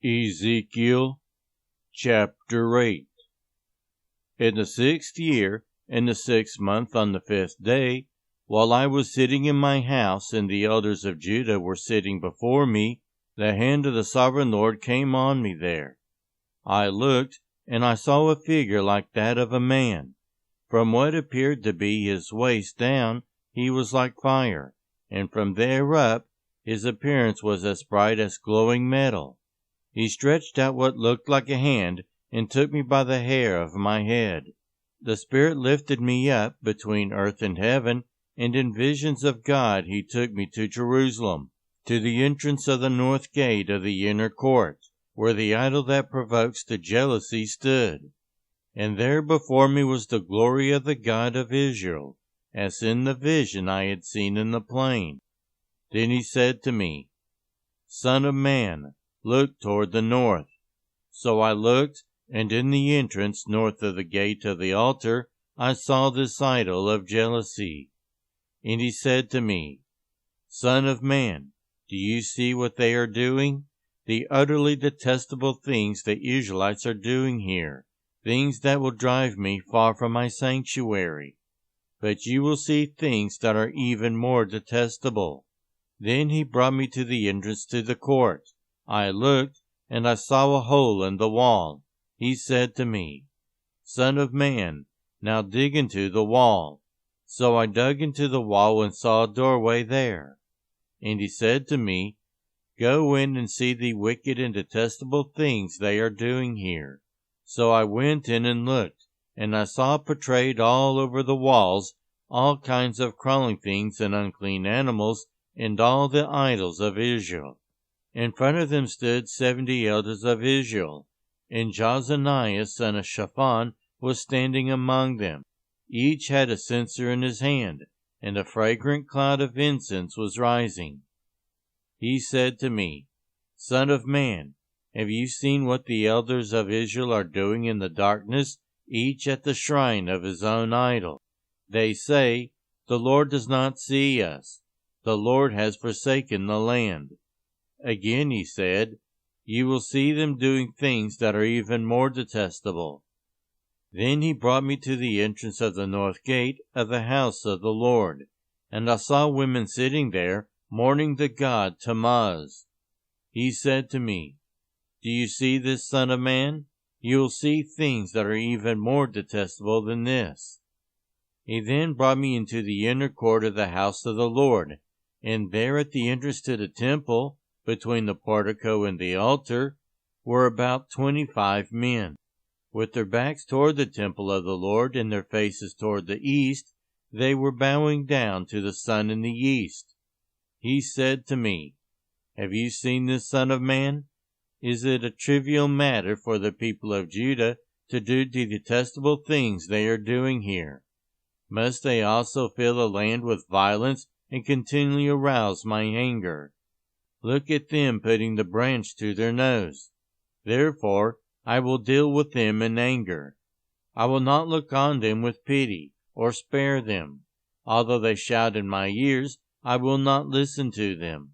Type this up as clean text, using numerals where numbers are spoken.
Ezekiel chapter 8. In the 6th year, in the 6th month, on the 5th day, while I was sitting in my house, and the elders of Judah were sitting before me, the hand of the sovereign Lord came on me there. I looked, and I saw a figure like that of a man. From what appeared to be his waist down, he was like fire, and from there up, his appearance was as bright as glowing metal. He stretched out what looked like a hand, and took me by the hair of my head. The Spirit lifted me up between earth and heaven, and in visions of God he took me to Jerusalem, to the entrance of the north gate of the inner court, where the idol that provokes to jealousy stood. And there before me was the glory of the God of Israel, as in the vision I had seen in the plain. Then he said to me, Son of man, look toward the north. So I looked, and in the entrance north of the gate of the altar I saw this idol of jealousy. And he said to me, Son of man, do you see what they are doing? The utterly detestable things the Israelites are doing here, things that will drive me far from my sanctuary. But you will see things that are even more detestable. Then he brought me to the entrance to the court. I looked, and I saw a hole in the wall. He said to me, Son of man, now dig into the wall. So I dug into the wall and saw a doorway there. And he said to me, Go in and see the wicked and detestable things they are doing here. So I went in and looked, and I saw portrayed all over the walls all kinds of crawling things and unclean animals, and all the idols of Israel. In front of them stood 70 elders of Israel, and Jazaniah son of Shaphan was standing among them. Each had a censer in his hand, and a fragrant cloud of incense was rising. He said to me, Son of man, have you seen what the elders of Israel are doing in the darkness, each at the shrine of his own idol? They say, The Lord does not see us. The Lord has forsaken the land. Again he said, You will see them doing things that are even more detestable. Then he brought me to the entrance of the north gate of the house of the Lord, and I saw women sitting there, mourning the god Tammuz. He said to me, Do you see this, son of man? You will see things that are even more detestable than this. He then brought me into the inner court of the house of the Lord, and there at the entrance to the temple, between the portico and the altar, were about 25 men. With their backs toward the temple of the Lord and their faces toward the east, they were bowing down to the sun in the east. He said to me, Have you seen this, son of man? Is it a trivial matter for the people of Judah to do the detestable things they are doing here? Must they also fill the land with violence and continually arouse my anger? Look at them putting the branch to their nose. Therefore I will deal with them in anger. I will not look on them with pity, or spare them. Although they shout in my ears, I will not listen to them.